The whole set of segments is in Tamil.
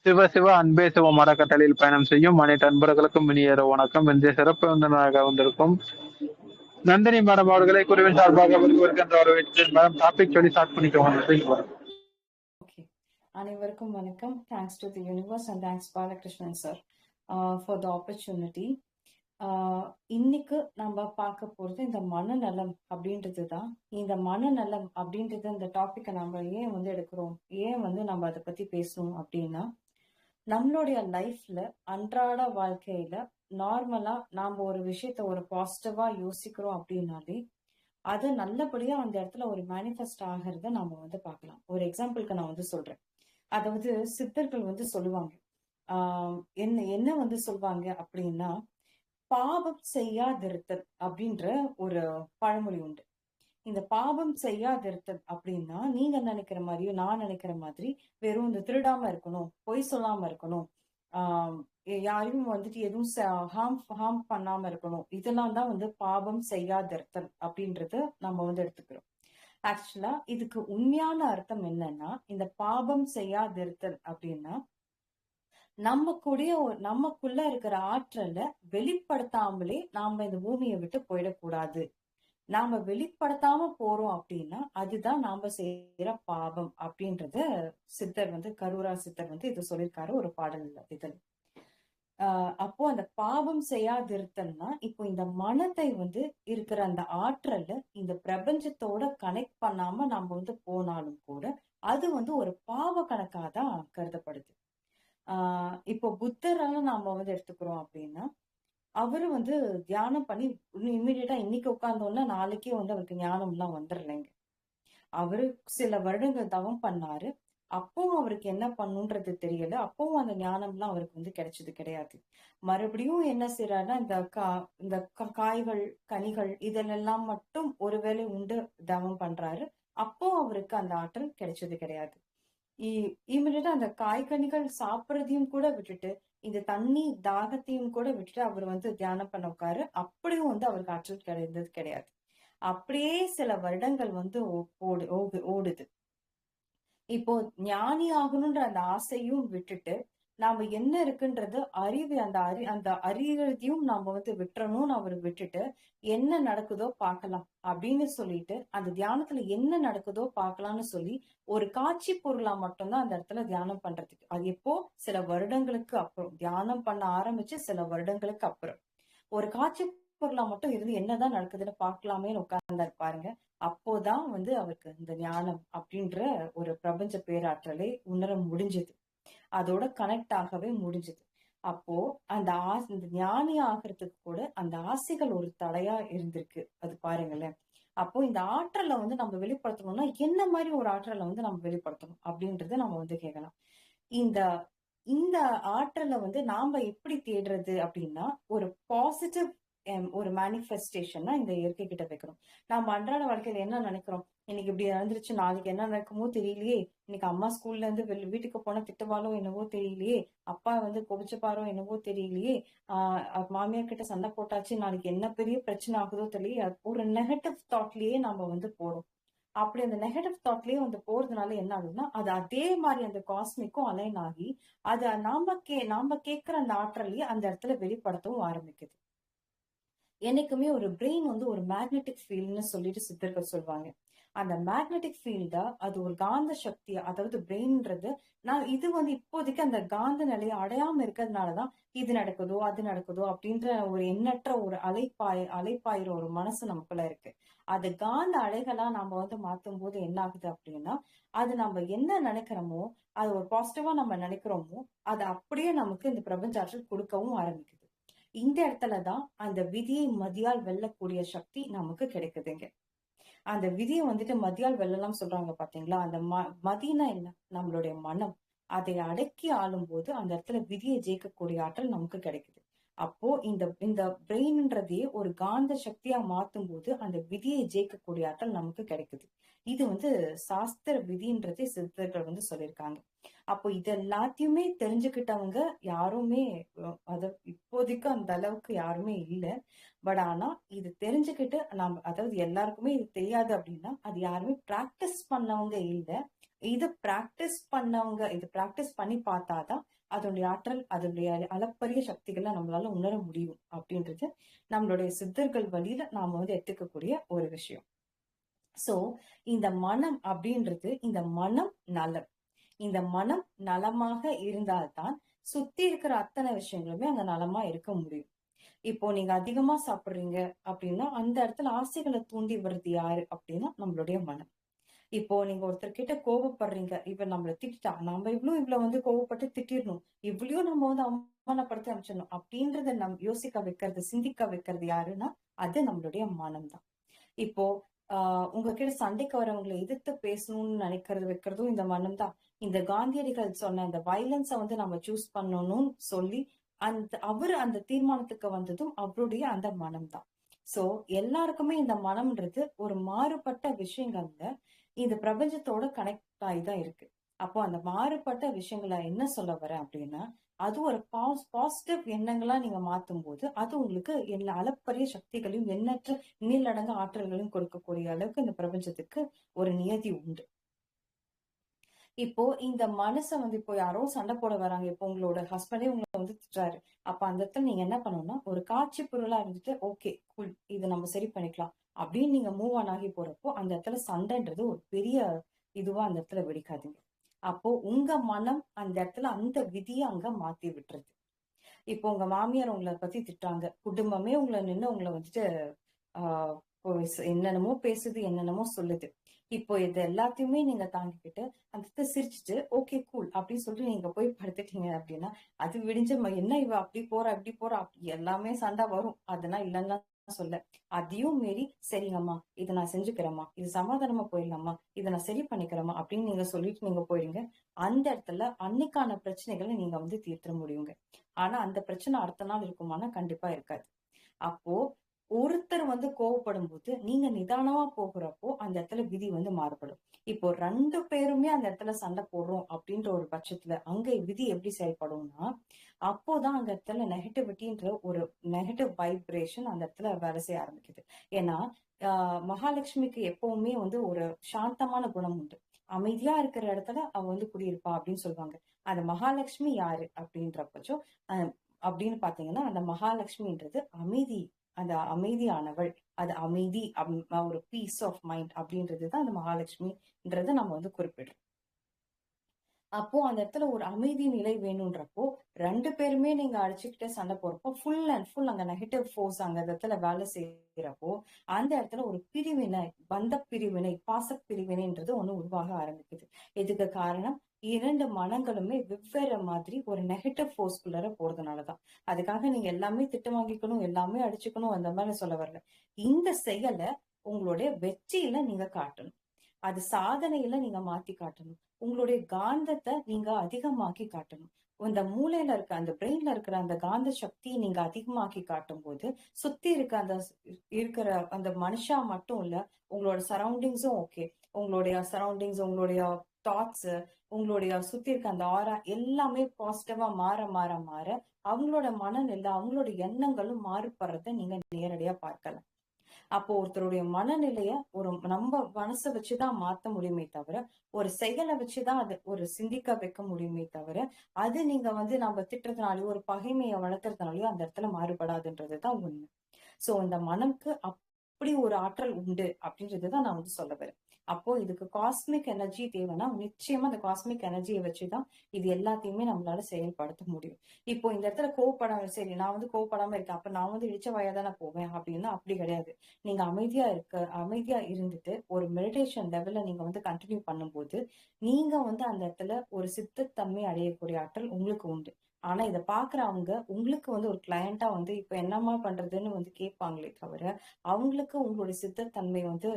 சிவ சிவ அன்பே சிவம் அறக்கட்டளையில் பயணம் செய்யும் அனைத்து அன்பர்களுக்கும் இனிய வணக்கம். இன்றைய சிறப்பு விருந்தினராக வந்திருக்கும் நந்தினி மேடம் அவர்களை குருவின் சார்பாக வருகின்ற வரவேற்று மேடம் டாபிக் சொல்லி ஸ்டார்ட் பண்ணிக்கோங்க. Okay. அனைவருக்கும் வணக்கம். Thanks to the universe and thanks Balakrishnan sir for the opportunity. இன்னைக்கு நம்ம பார்க்க போறது இந்த மனநலம் அப்படின்றது தான். இந்த மனநலம் அப்படின்றது இந்த டாபிக்கை நம்ம ஏன் எடுக்கிறோம், ஏன் நம்ம அதை பத்தி பேசணும் அப்படின்னா, நம்மளுடைய லைஃப்ல அன்றாட வாழ்க்கையில நார்மலா நாம ஒரு விஷயத்த ஒரு பாசிட்டிவா யோசிக்கிறோம் அப்படின்னாலே அது நல்லபடியா அந்த இடத்துல ஒரு மேனிஃபெஸ்ட் ஆகிறத நாம பார்க்கலாம். ஒரு எக்ஸாம்பிளுக்கு நான் சொல்றேன். அதாவது சித்தர்கள் சொல்லுவாங்க, என்ன என்ன சொல்லுவாங்க அப்படின்னா, பாவம் செய்யாதிருத்தல் அப்படின்ற ஒரு பழமொழி உண்டு. இந்த பாவம் செய்யாதிருத்தல் அப்படின்னா, நீங்க நினைக்கிற மாதிரியும் நான் நினைக்கிற மாதிரி வெறும் இந்த திருடாம இருக்கணும், பொய் சொல்லாம இருக்கணும், யாரையும் எதுவும் ஹார்ம் பண்ணாம இருக்கணும், இதெல்லாம் தான் பாவம் செய்யாதிருத்தல் அப்படின்றத நம்ம எடுத்துக்கிறோம். ஆக்சுவலா இதுக்கு உண்மையான அர்த்தம் என்னன்னா, இந்த பாவம் செய்யாதிருத்தல் அப்படின்னா நமக்குள்ள இருக்கிற ஆற்றலை வெளிப்படுத்தாமலே நாம இந்த பூமியை விட்டு போயிடக்கூடாது. நாம வெளிப்படுத்தாம போறோம் அப்படின்னா அதுதான் நாம செய்யற பாவம் அப்படின்றத சித்தர் கரூரா சித்தர் இது சொல்லியிருக்காரு ஒரு பாடல் இதில். அப்போ அந்த பாவம் செய்யாதிருத்தல்னா, இப்போ இந்த மனத்தை இருக்கிற அந்த ஆற்றல இந்த பிரபஞ்சத்தோட கனெக்ட் பண்ணாம நம்ம போனாலும் கூட அது ஒரு பாவ கணக்காதான் கருதப்படுது. இப்போ புத்தரால நாம எடுத்துக்கிறோம் அப்படின்னா, அவரு தியானம் பண்ணி இம்மிடியட்டா இன்னைக்கு உட்கார்ந்தோம்னா நாளைக்கே அவருக்கு ஞானம் எல்லாம் வந்துடலைங்க. அவரு சில வருடங்கள் தவம் பண்ணாரு. அப்பவும் அவருக்கு என்ன பண்ணுன்றது தெரியல. அப்பவும் அந்த ஞானம் எல்லாம் அவருக்கு கிடைச்சது கிடையாது. மறுபடியும் என்ன செய்யறாருன்னா, இந்த காய்கள் கனிகள் இதெல்லாம் மட்டும் ஒருவேளை உண்டு தவம் பண்றாரு. அப்போ அவருக்கு அந்த ஆற்றல் கிடைச்சது கிடையாது. இமிடியட்டா அந்த காய்கனிகள் சாப்பிட்றதையும் கூட விட்டுட்டு, இந்த தண்ணி தாகத்தையும் கூட விட்டுட்டு அவர் தியானம் பண்ண உட்காரு. அப்படியும் அவருக்கு ஆற்றல் கிடைந்தது கிடையாது. அப்படியே சில வருடங்கள் ஓடுது. இப்போ ஞானி ஆகணும்ன்ற அந்த ஆசையும் விட்டுட்டு, நாம என்ன இருக்குன்றது அந்த அறியறதையும் நாம விட்டுறணும்னு அவர் விட்டுட்டு, என்ன நடக்குதோ பார்க்கலாம் அப்படின்னு சொல்லிட்டு, அந்த தியானத்துல என்ன நடக்குதோ பார்க்கலாம்னு சொல்லி ஒரு காட்சி பொருளா மட்டும்தான் அந்த இடத்துல தியானம் பண்றதுக்கு. அது எப்போ சில வருடங்களுக்கு அப்புறம் தியானம் பண்ண ஆரம்பிச்சு சில வருடங்களுக்கு அப்புறம் ஒரு காட்சி பொருளா மட்டும் இருந்து என்னதான் நடக்குதுன்னு பார்க்கலாமேன்னு உட்கார்ந்தாரு பாருங்க. அப்போதான் அவருக்கு இந்த ஞானம் அப்படின்ற ஒரு பிரபஞ்ச பேராற்றலை உணர முடிஞ்சது. அதோட கனெக்ட் ஆகவே முடிஞ்சது. அப்போ அந்த ஞானி ஆகிறதுக்கு கூட அந்த ஆசைகள் ஒரு தடையா இருந்திருக்கு. அது பாருங்களேன். அப்போ இந்த ஆற்றலை நம்ம வெளிப்படுத்தணும்னா என்ன மாதிரி ஒரு ஆற்றலை நம்ம வெளிப்படுத்தணும் அப்படின்றத நம்ம கேட்கலாம். இந்த இந்த ஆற்றலை நாம எப்படி தேடுறது அப்படின்னா, ஒரு பாசிட்டிவ் ஒரு மேனிஃபெஸ்டேஷன்னா இந்த இயற்கை கிட்ட வைக்கணும். நம்ம அன்றாட வாழ்க்கையில என்ன நினைக்கிறோம், இன்னைக்கு இப்படி நடந்துருச்சு, நாளைக்கு என்ன நடக்குமோ தெரியலையே, இன்னைக்கு அம்மா ஸ்கூல்ல இருந்து வீட்டுக்கு போன திட்டுவாளோ என்னவோ தெரியலையே, அப்பா கோபிச்சுப்பாரோ என்னவோ தெரியலையே, மாமியார் கிட்ட சண்டை போட்டாச்சு, நாளைக்கு என்ன பெரிய பிரச்சனை ஆகுதோ தெரியலையே, ஒரு நெகட்டிவ் தாட்லயே நம்ம போறோம். அப்படி அந்த நெகட்டிவ் தாட்லயே போறதுனால என்ன ஆகுதுன்னா, அது அதே மாதிரி அந்த காஸ்மிக்கும் அலைன் ஆகி அது நாம கேட்கிற அந்த ஆற்றலையே அந்த இடத்துல வெளிப்படுத்தவும் ஆரம்பிக்குது. என்னைக்குமே ஒரு பிரெயின் ஒரு மேக்னெட்டிக் ஃபீல்ட்னு சொல்லிட்டு சித்தர்கள் சொல்லுவாங்க. அந்த மேக்னெட்டிக் ஃபீல்டா அது ஒரு காந்த சக்தி, அதாவது பிரெயின்ன்றது இது இப்போதைக்கு அந்த காந்த நிலையை அடையாம இருக்கிறதுனாலதான் இது நடக்குதோ அது நடக்குதோ அப்படின்ற ஒரு எண்ணற்ற ஒரு அலைப்பாயிர ஒரு மனசு நமக்குள்ள இருக்கு. அது காந்த அலைகளா நாம மாத்தும் போது என்ன ஆகுது அப்படின்னா, அது நம்ம என்ன நினைக்கிறோமோ, அது ஒரு பாசிட்டிவா நம்ம நினைக்கிறோமோ, அது அப்படியே நமக்கு இந்த பிரபஞ்ச ஆற்றல் கொடுக்கவும் ஆரம்பிக்குது. இந்த இடத்துலதான் அந்த விதியை மதியால் வெல்லக்கூடிய சக்தி நமக்கு கிடைக்குதுங்க. அந்த விதியை மதியால் வெல்லலாம் சொல்றாங்க பாத்தீங்களா? அந்த மதினா என்ன? நம்மளுடைய மனம். அதை அடக்கி ஆளும் போது அந்த இடத்துல விதியை ஜெயிக்கக்கூடிய ஆற்றல் நமக்கு கிடைக்குது. அப்போ இந்த பிரெயின்ன்றதையே ஒரு காந்த சக்தியா மாத்தும் போது அந்த விதியை ஜெயிக்கக்கூடிய ஆற்றல் நமக்கு கிடைக்குது. இது சாஸ்திர விதின்றதை சித்தர்கள் சொல்லியிருக்காங்க. அப்போ இது எல்லாத்தையுமே தெரிஞ்சுக்கிட்டவங்க யாருமே இப்போதைக்கு அந்த அளவுக்கு யாருமே இல்லை. பட் ஆனா இது தெரிஞ்சுக்கிட்டு அதாவது எல்லாருக்குமே இது தெரியாது அப்படின்னா அது யாருமே பிராக்டிஸ் பண்ணவங்க இல்லை. இது பிராக்டிஸ் பண்ணி பார்த்தாதான் அதனுடைய ஆற்றல், அதனுடைய அளப்பரிய சக்திகளை நம்மளால உணர முடியும் அப்படின்றது நம்மளுடைய சித்தர்கள் வழியில நாம வந்து எடுத்துக்கக்கூடிய ஒரு விஷயம். சோ இந்த மனம் அப்படின்றது, இந்த மனம் நலம். இந்த மனம் நலமாக இருந்தால்தான் சுத்தி இருக்கிற அத்தனை விஷயங்களுமே அங்க நலமா இருக்க முடியும். இப்போ நீங்க அதிகமா சாப்பிடுறீங்க அப்படின்னா அந்த இடத்துல ஆசைகளை தூண்டி விடுறது யாரு அப்படின்னா நம்மளுடைய மனம். இப்போ நீங்க ஒருத்தர் கிட்ட கோபப்படுறீங்க, இவ நம்மள திட்டா, நம்ம இவ்வளவு வந்து கோபப்பட்டு திட்டிடணும், இவ்வளவு நம்ம வந்து அவமானப்படுத்தி அமைச்சிடணும் அப்படின்றத யோசிக்க வைக்கிறது, சிந்திக்க வைக்கிறது யாருன்னா அது நம்மளுடைய மனம் தான். இப்போ உங்ககிட்ட சண்டைக்கு வரவங்களை எதிர்த்து பேசணும்னு நினைக்கிறது வைக்கிறதும் இந்த மனம் தான். இந்த காந்தியடிகள் சொன்ன அந்த வயலன்ஸ வந்து நம்ம சூஸ் பண்ணணும்னு சொல்லி அந்த தீர்மானத்துக்கு வந்ததும் அவருடைய அந்த மனம் தான். சோ எல்லாருக்குமே இந்த மனம்ன்றது ஒரு மாறுபட்ட விஷயங்கள்ல இந்த பிரபஞ்சத்தோட கனெக்ட் ஆகிதான் இருக்கு. அப்போ அந்த மாறுபட்ட விஷயங்களை என்ன சொல்ல வரேன் அப்படின்னா, அது ஒரு பாசிட்டிவ் எண்ணங்களா நீங்க மாத்தும் போது அது உங்களுக்கு எல்லா அளப்பரிய சக்திகளையும், எண்ணற்ற நீலடங்கு ஆற்றல்களையும் கொடுக்கக்கூடிய அளவுக்கு இந்த பிரபஞ்சத்துக்கு ஒரு நியதி உண்டு. இப்போ இந்த மனச வந்து இப்போ யாரோ சண்டை போட வராங்க, இப்போ உங்களோட ஹஸ்பண்டே உங்களை வந்து திட்டுறாரு, அப்ப அந்த இடத்துல நீங்க என்ன பண்ணணும்னா ஒரு காட்சி பொருளா இருந்துட்டு ஓகே கூல், இதை நம்ம சரி பண்ணிக்கலாம் அப்படின்னு நீங்க மூவ் ஆன் ஆகி போறப்போ அந்த இடத்துல சண்டைன்றது ஒரு பெரிய இதுவா அந்த இடத்துல வெடிக்காதீங்க. அப்போ உங்க மனம் அந்த இடத்துல அந்த விதியை அங்க மாத்தி விட்டுருது. இப்போ உங்க மாமியார் உங்களை பத்தி திட்டுறாங்க, குடும்பமே உங்களை நின்று உங்களை வந்துட்டு என்னென்னமோ பேசுது, என்னென்னமோ சொல்லுது. இப்போ இது எல்லாத்தையுமே நீங்க தாங்கிக்கிட்டு அந்த சிரிச்சுட்டு ஓகே கூல் அப்படின்னு சொல்லிட்டு நீங்க போய் படுத்துட்டீங்க அப்படின்னா அது விடிஞ்ச என்ன இவ அப்படி போறா இப்படி போறா அப்படி எல்லாமே சண்டை வரும், அதெல்லாம் இல்லைன்னா சொல்ல. அதையும் மீறி சரிங்கம்மா இதை நான் செஞ்சுக்கிறேம்மா, இது சமாதானமா போயிடலாமா, இதை நான் சரி பண்ணிக்கிறேம்மா அப்படின்னு நீங்க சொல்லிட்டு நீங்க போயிடுங்க. அந்த இடத்துல அன்னைக்கான பிரச்சனைகளை நீங்க வந்து தீர்த்திட முடியுங்க. ஆனா அந்த பிரச்சனை அடுத்த நாள் இருக்குமானா கண்டிப்பா இருக்காது. அப்போ ஒருத்தர் வந்து கோவப்படும் போது நீங்க நிதானமா போகிறப்போ அந்த இடத்துல விதி வந்து மாறுபடும். இப்போ 2 பேருமே அந்த இடத்துல சண்டை போடுறோம் அப்படின்ற ஒரு பட்சத்துல அங்க விதி எப்படி செயல்படும்னா, அப்போதான் அந்த இடத்துல நெகட்டிவிட்டின்ற ஒரு நெகட்டிவ் வைப்ரேஷன் அந்த இடத்துல வேலை செய்ய ஆரம்பிக்குது. ஏன்னா மகாலட்சுமிக்கு எப்பவுமே வந்து ஒரு சாந்தமான குணம் உண்டு. அமைதியா இருக்கிற இடத்துல அவ வந்து குடியிருப்பா அப்படின்னு சொல்லுவாங்க. அந்த மகாலட்சுமி யாரு அப்படின்ற பட்சம் அப்படின்னு பாத்தீங்கன்னா அந்த மகாலட்சுமின்றது அமைதி, அந்த அமைதியானவள், அது அமைதி, ஒரு பீஸ் ஆஃப் மைண்ட் அப்படின்றதுதான் அந்த மகாலட்சுமின்றத நம்ம வந்து குறிப்பிடுறோம். அப்போ அந்த இடத்துல ஒரு அமைதி நிலை வேணும்ன்றப்போ 2 பேருமே நீங்க அடிச்சுக்கிட்டே சண்டை போறப்போ ஃபுல் அண்ட் ஃபுல் அங்க நெகட்டிவ் ஃபோர்ஸ் அங்க இடத்துல வேலை செய்யறப்போ அந்த இடத்துல ஒரு பிரிவினை, பந்த பிரிவினை, பாச பிரிவினைன்றது ஒண்ணு உருவாக ஆரம்பிக்குது. இதுக்கு காரணம் 2 மனங்களுமே வெவ்வேறு மாதிரி ஒரு நெகட்டிவ் ஃபோர்ஸ்குள்ளார போறதுனாலதான். அதுக்காக நீங்க எல்லாமே திட்டு வாங்கிக்கணும், எல்லாமே அடிச்சுக்கணும் அந்த மாதிரி சொல்ல வரல. இந்த செயலை உங்களுடைய வெற்றியில நீங்க காட்டணும், அது சாதனையில நீங்க மாத்தி காட்டணும், உங்களுடைய காந்தத்தை நீங்க அதிகமாக்கி காட்டணும். இந்த மூளையில இருக்க அந்த பிரெயின்ல இருக்கிற அந்த காந்த சக்தியை நீங்க அதிகமாக்கி காட்டும் போது சுத்தி இருக்க அந்த இருக்கிற அந்த மனுஷா மட்டும் இல்ல, உங்களோட சரௌண்டிங்ஸும் ஓகே, உங்களுடைய சரௌண்டிங்ஸ், உங்களுடைய தாட்ஸ், உங்களுடைய சுத்தி இருக்க அந்த ஆரா எல்லாமே பாசிட்டிவா மாற மாற மாற அவங்களோட மனநிலை, அவங்களோட எண்ணங்களும் மாறுபடுறத நீங்க நேரடியா பார்க்கலாம். அப்போ ஒருத்தருடைய மனநிலைய ஒரு நம்ம மனசை வச்சுதான் மாத்த முடியுமே தவிர, ஒரு செயலை வச்சுதான் அது ஒரு சிந்திக்க வைக்க முடியுமே தவிர, அது நீங்க வந்து நம்ம திட்டுறதுனாலயோ ஒரு பகைமையை வளர்க்கறதுனாலயோ அந்த இடத்துல மாறுபடாதுன்றதுதான் உண்மை. சோ இந்த மனம்க்கு அப்படி ஒரு ஆற்றல் உண்டு அப்படின்றதுதான் நான் வந்து சொல்ல வரேன். அப்போ இதுக்கு காஸ்மிக் எனர்ஜி தேவைன்னா நிச்சயமா அந்த காஸ்மிக் எனர்ஜியை வச்சுதான் இது எல்லாத்தையுமே நம்மளால செயல்படுத்த முடியும். இப்போ இந்த இடத்துல கோவப்படாம, சரி நான் வந்து கோவப்படாம இருக்கேன் அப்ப நான் வந்து இழிச்ச வாயா தானே போவேன் அப்படின்னா அப்படி கிடையாது. நீங்க அமைதியா இருந்துட்டு ஒரு மெடிடேஷன் லெவல்ல நீங்க வந்து கண்டினியூ பண்ணும்போது நீங்க வந்து அந்த இடத்துல ஒரு சித்தத்தன்மை அடையக்கூடிய ஆற்றல் உங்களுக்கு உண்டு. ஆனா இதை பாக்குறவங்க உங்களுக்கு வந்து ஒரு கிளையண்டா வந்து இப்ப என்னமா பண்றதுன்னு வந்து கேட்பாங்களே தவிர அவங்களுக்கு உங்களுடைய சித்தத்தன்மை வந்து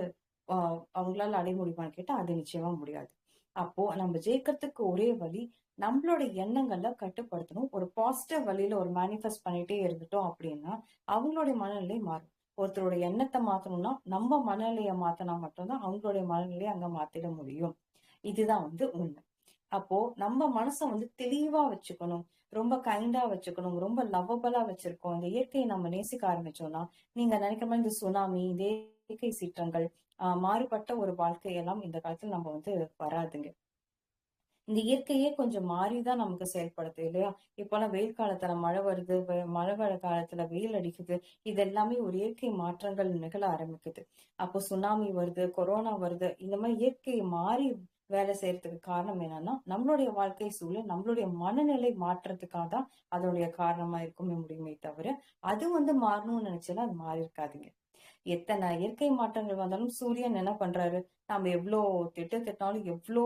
அவங்களால அடைய முடியுமான்னு கேட்டா அது நிச்சயமா முடியாது. அப்போ நம்ம ஜெயிக்கிறதுக்கு ஒரே வழி நம்மளோட எண்ணங்களை கட்டுப்படுத்தணும். ஒரு பாசிட்டிவ் வழியில ஒரு மேனிஃபெஸ்ட் பண்ணிட்டே இருந்துட்டோம் அப்படின்னா அவங்களுடைய மனநிலை மாறும். ஒருத்தருடைய எண்ணத்தை மாத்தணும்னா நம்ம மனநிலையை மாத்தினா மட்டும்தான் அவங்களுடைய மனநிலையை அங்க மாத்திட முடியும். இதுதான் வந்து உண்மை. அப்போ நம்ம மனசை வந்து தெளிவா வச்சுக்கணும், ரொம்ப கைண்டா வச்சுக்கணும், ரொம்ப லவ்வபிளா வச்சிருக்கோம், இந்த இயற்கையை நம்ம நேசிக்க ஆரம்பிச்சோம்னா நீங்க நினைக்கிற மாதிரி இந்த சுனாமி, இந்த இயற்கை சீற்றங்கள், மாறுபட்ட ஒரு வாழ்க்கையெல்லாம் இந்த காலத்துல நம்ம வந்து வராதுங்க. இந்த இயற்கையே கொஞ்சம் மாறிதான் நமக்கு செயல்படுது இல்லையா? இப்போலாம் வெயில் காலத்துல மழை வருது, மழை வர காலத்துல வெயில் அடிக்குது. இது எல்லாமே ஒரு இயற்கை மாற்றங்கள் நிகழ ஆரம்பிக்குது. அப்போ சுனாமி வருது, கொரோனா வருது. இந்த மாதிரி இயற்கை மாறி வேலை செய்யறதுக்கு காரணம் என்னன்னா, நம்மளுடைய வாழ்க்கை சூழல், நம்மளுடைய மனநிலை மாற்றத்துக்காக தான் அதனுடைய காரணமா இருக்குமே முடியுமே தவிர, அது வந்து மாறணும்னு நினைச்சா அது மாறி இருக்காதுங்க. எத்தனை இயற்கை மாற்றங்கள் வந்தாலும் சூரியன் என்ன பண்றாரு? நம்ம எவ்ளோ திட்டத்திட்டாலும், எவ்ளோ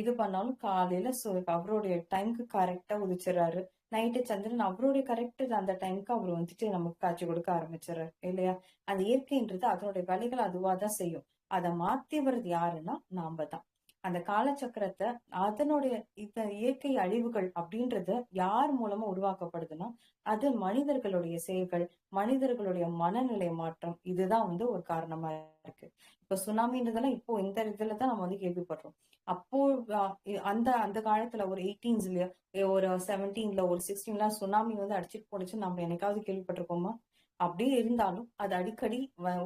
இது பண்ணாலும் காலையில அவருடைய டைம்க்கு கரெக்ட்டா உதிச்சிடுறாரு. நைட்டு சந்திரன் அவருடைய கரெக்ட் அந்த டைம்க்கு அவர் வந்துட்டு நமக்கு காட்சி கொடுக்க ஆரம்பிச்சுறாரு இல்லையா? அந்த இயற்கைன்றது அதனுடைய வேலைகள் அதுவா தான் செய்யும். அத மாத்திவறது யாருன்னா நாம தான். அந்த காலச்சக்கரத்த அதனுடைய இந்த இயற்கை அழிவுகள் அப்படின்றது யார் மூலமா உருவாக்கப்படுதுன்னா, அது மனிதர்களுடைய செயல்கள், மனிதர்களுடைய மனநிலை மாற்றம் இதுதான் வந்து ஒரு காரணமா இருக்கு. இப்ப சுனாமின்றதெல்லாம் இப்போ இந்த இதுல தான் நம்ம வந்து கேள்விப்படுறோம். அப்போ அந்த அந்த காலத்துல ஒரு 18ஸ்லயோ ஒரு 17ல ஒரு 16லாம் சுனாமி வந்து அடிச்சிட்டு போனுச்சு நம்ம என்னைக்காவது கேள்விப்பட்டிருக்கோமா? அப்படியே இருந்தாலும் அது அடிக்கடி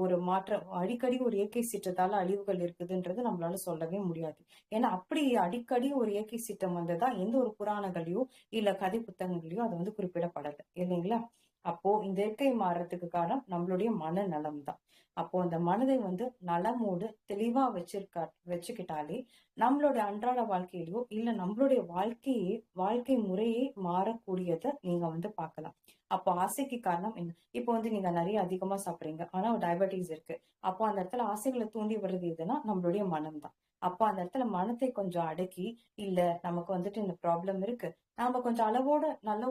ஒரு மாற்றம் அடிக்கடி ஒரு இயற்கை சீற்றத்தால அழிவுகள் இருக்குதுன்றது நம்மளால சொல்லவே முடியாது. ஏன்னா அப்படி அடிக்கடி ஒரு இயற்கை சீற்றம் வந்ததா எந்த ஒரு புராணங்களையோ இல்ல கதை புத்தகங்களையோ அது வந்து குறிப்பிடப்படல இல்லைங்களா? அப்போ இந்த இயற்கை மாறுறதுக்கு காரணம் நம்மளுடைய மனநலம் தான். அப்போ அந்த மனதை வந்து நலமோடு தெளிவா வச்சுக்கிட்டாலே நம்மளுடைய அன்றாட வாழ்க்கையிலயோ இல்ல நம்மளுடைய வாழ்க்கை முறையே மாறக்கூடியதை நீங்க வந்து பார்க்கலாம். அப்போ ஆசைக்கு காரணம் என்ன? இப்போ வந்து நீங்க நிறைய அதிகமா சாப்பிடுறீங்க. ஆனா டயபெட்டிஸ் இருக்கு. அப்போ அந்த இடத்துல ஆசைகளை தூண்டி விடுறது எதுன்னா நம்மளுடைய மனம் தான். அப்போ அந்த இடத்துல மனத்தை கொஞ்சம் அடக்கி, இல்ல நமக்கு வந்துட்டு இந்த ப்ராப்ளம் இருக்கு. நாம கொஞ்சம் அளவோட நல்ல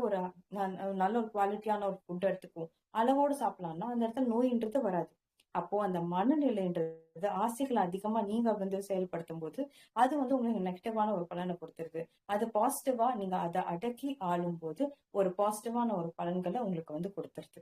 ஒரு குவாலிட்டியான ஒரு ஃபுட் எடுத்துக்குவோம். அளவோடு சாப்பிடலாம்னா அந்த இடத்துல நோயின்றது வராது. அப்போ அந்த மனநிலைன்றது ஆசைகளை அதிகமா நீங்க வந்து செயல்படுத்தும் போது, அது வந்து உங்களுக்கு நெகட்டிவான ஒரு பலனை கொடுத்துருது. அது பாசிட்டிவா நீங்க அத அடக்கி ஆளும்போது, ஒரு பாசிட்டிவான ஒரு பலன்கள உங்களுக்கு வந்து கொடுத்துருது.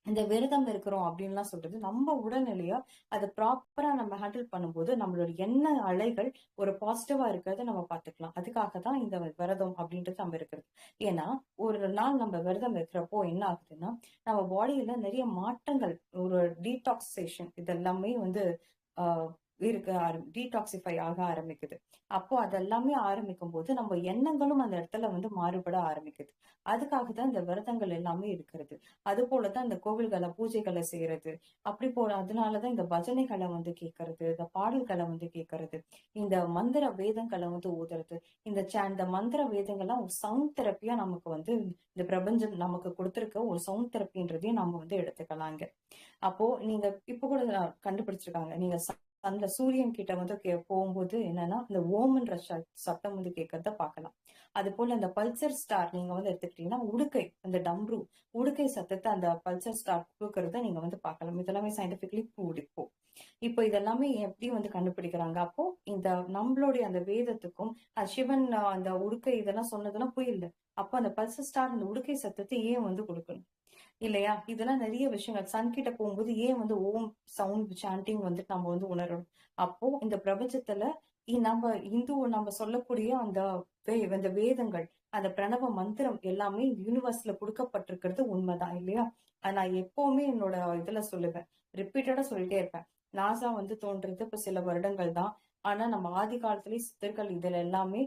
இந்த விரதம் இருக்கிறோம் அப்படின்லாம் சொல்றது நம்ம உடல்நிலையா அதை ப்ராப்பரா நம்ம ஹேண்டில் பண்ணும்போது நம்மளோட எண்ண அலைகள் ஒரு பாசிட்டிவா இருக்கிறத நம்ம பார்த்துக்கலாம். அதுக்காக தான் இந்த விரதம் அப்படின்றது நம்ம இருக்கிறது. ஏன்னா ஒரு நாள் நம்ம விரதம் இருக்கிறப்போ என்ன ஆகுதுன்னா நம்ம பாடியில நிறைய மாற்றங்கள் ஒரு டீடாக்சிசேஷன் இதெல்லாமே வந்து ஆஹ் டீடாக்சிஃபை ஆக ஆரம்பிக்குது. அப்போ அதெல்லாமே ஆரம்பிக்கும் போது நம்ம எண்ணங்களும் அந்த இடத்துல வந்து மாறுபட ஆரம்பிக்குது. அதுக்காக தான் இந்த விரதங்கள் எல்லாமே இருக்கிறது. அது போலதான் இந்த கோவில்களை பூஜைகளை செய்யறது. அப்படி போல அதனாலதான் இந்த பஜனைகளை வந்து கேட்கறது, இந்த பாடல்களை வந்து கேட்கறது, இந்த மந்திர வேதங்களை வந்து ஓதுறது. இந்த மந்திர வேதங்கள்லாம் ஒரு சவுண்ட் தெரப்பியா நமக்கு வந்து இந்த பிரபஞ்சம் நமக்கு கொடுத்திருக்க ஒரு சவுண்ட் தெரப்பின்றதையும் நம்ம வந்து எடுத்துக்கலாங்க. அப்போ நீங்க இப்ப கூட கண்டுபிடிச்சிருக்காங்க. நீங்க அந்த சூரியன் கிட்ட வந்து போகும்போது என்னன்னா இந்த ஓம்ன்ற சத்தம் வந்து கேட்கறத பார்க்கலாம். அது போல அந்த பல்சர் ஸ்டார் நீங்க வந்து எடுத்துக்கிட்டீங்கன்னா உடுக்கை அந்த டம்ரு உடுக்கை சத்தத்தை அந்த பல்சர் ஸ்டார் கொடுக்கறத நீங்க வந்து பார்க்கலாம். இதெல்லாமே சயின்டிபிக்லி ப்ரூவ்ட் இப்போ இதெல்லாமே எப்படி வந்து கண்டுபிடிக்கிறாங்க? அப்போ இந்த நம்மளுடைய அந்த வேதத்துக்கும் சிவன் அந்த உடுக்கை இதெல்லாம் சொன்னதெல்லாம் புரியல. அப்போ அந்த பல்சர் ஸ்டார் அந்த உடுக்கை சத்தத்தை ஏன் வந்து கொடுக்கணும் இல்லையா? இதெல்லாம் நிறைய விஷயங்கள் சன் கிட்ட போகும்போது ஏன் வந்து ஓம் சவுண்ட் சாண்டிங் வந்துட்டு நம்ம வந்து உணரணும். அப்போ இந்த பிரபஞ்சத்துல நம்ம சொல்லக்கூடிய அந்த வேதங்கள் அந்த பிரணவ மந்திரம் எல்லாமே யூனிவர்ஸ்ல கொடுக்கப்பட்டிருக்கிறது உண்மைதான் இல்லையா? நான் எப்பவுமே என்னோட இதுல சொல்லுவேன், ரிப்பீட்டடா சொல்லிட்டே இருப்பேன். நாசா வந்து தோன்றது இப்ப சில வருடங்கள் தான். ஆனா நம்ம ஆதி காலத்திலேயே சித்தர்கள் இதுல எல்லாமே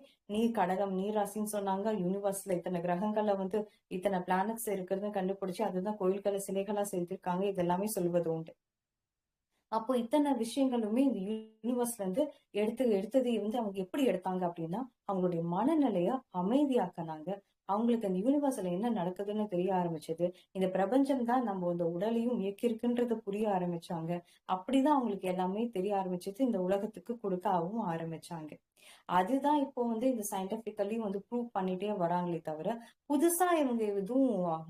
கடகம் நீர் ராசின்னு சொன்னாங்க. யூனிவர்ஸ்ல இத்தனை கிரகங்கள்ல வந்து இத்தனை பிளானட்ஸ் இருக்கிறதுன்னு கண்டுபிடிச்சு அதுதான் கோயில்களை சிலைகளா செய்திருக்காங்க. இதெல்லாமே சொல்வது உண்டு. அப்போ இத்தனை விஷயங்களுமே இந்த யூனிவர்ஸ்ல இருந்து எடுத்ததை வந்து அவங்க எப்படி எடுத்தாங்க அப்படின்னா அவங்களுடைய மனநிலைய அமைதியாக்கினாங்க. அவங்களுக்கு அந்த யூனிவர்ஸ்ல என்ன நடக்குதுன்னு தெரிய ஆரம்பிச்சது. இந்த பிரபஞ்சம் தான் நம்ம இந்த உடலையும் இயக்கிருக்குன்றது புரிய ஆரம்பிச்சாங்க. அப்படிதான் அவங்களுக்கு எல்லாமே தெரிய ஆரம்பிச்சது. இந்த உலகத்துக்கு கொடுக்கவும் ஆரம்பிச்சாங்க. அதுதான் இப்போ வந்து இந்த சயின்டிபிக்கலி வந்து ப்ரூவ் பண்ணிட்டே வராங்களே தவிர புதுசா இவங்க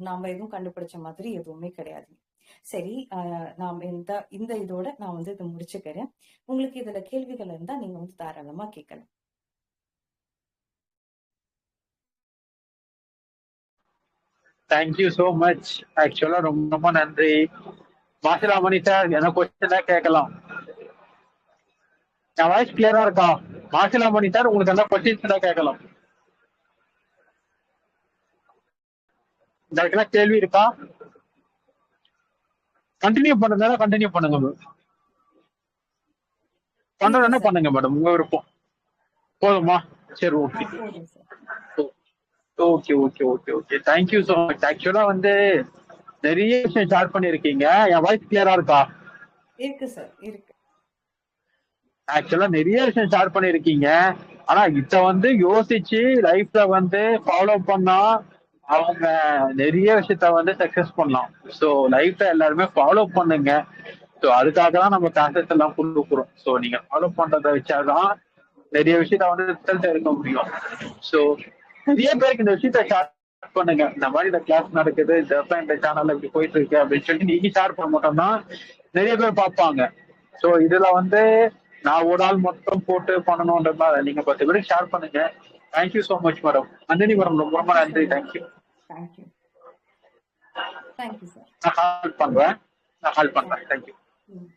நாம எதுவும் கண்டுபிடிச்ச மாதிரி எதுவுமே கிடையாது. சரி, நாம் இந்த இந்த இதோட நான் வந்து இதை முடிச்சுக்கிறேன். உங்களுக்கு இதுல கேள்விகள் இருந்தா நீங்க வந்து தாராளமா கேட்கலாம். Thank you so much. ஆக்சுவலா ரொம்ப ரொம்ப நன்றி. மாசிலாமணி சார் என்ன கொஸ்டின் கேட்கலாம்? என் வாய்ஸ் கிளியரா இருக்கா? மாசிலாமணி சார் உங்களுக்கு என்ன கொஸ்டின்ஸ் கேட்கலாம்? இந்த கேள்வி இருக்கா? கண்டினியூ பண்ணுங்க, கண்டினியூ பண்ணுங்க மேம். பண்றதுன்னா பண்ணுங்க மேடம், உங்க விருப்பம். போதுமா? சரி, ஓகே போதும் sir. Okay okay okay okay thank you so much. ஆக்சுவலா வந்து நிறைய விஷயம் ஷேர் பண்ணிருக்கீங்க. என் வாய்ஸ் கிளியரா இருக்கா? இருக்கு சார், இருக்கு. ஆக்சுவலா நிறைய விஷயம் ஷேர் பண்ணிருக்கீங்க. ஆனா இத வந்து யோசிச்சு லைஃப்ல வந்து ஃபாலோ பண்ணா அவங்க நிறைய விஷயத்த வந்து சக்சஸ் பண்ணலாம். ஸோ லைஃப்ல எல்லாருமே ஃபாலோ பண்ணுங்க. ஸோ அதுக்காக தான் நம்ம கிளாஸஸ் எல்லாம் கொடுக்குறோம். ஸோ நீங்க ஃபாலோ பண்றதை வச்சாதான் நிறைய விஷயத்த வந்து ரிசல்ட் எடுக்க முடியும். ஸோ நிறைய பேருக்கு இந்த விஷயத்த ஷேர் பண்ணுங்க. இந்த மாதிரி இந்த கிளாஸ் நடக்குது, இந்த சேனல்ல இப்படி போயிட்டு இருக்கு அப்படின்னு சொல்லி நீங்க ஷேர் பண்ண மட்டும்தான் நிறைய பேர் பார்ப்பாங்க. ஸோ இதுல வந்து நான் ஒரு ஆள் மட்டும் போட்டு பண்ணணும்ன்றதுனால நீங்க 10 பேருக்கு ஷேர் பண்ணுங்க. Thank you so much madam. Nandini madam, ரொம்ப ரொம்ப தேங்க்யூ ஸோ நன்றி. Much. Thank you. Thank you. Thank you sir. நான் கால் பண்றேன். ஓகே. தேங்க்யூ. ம்.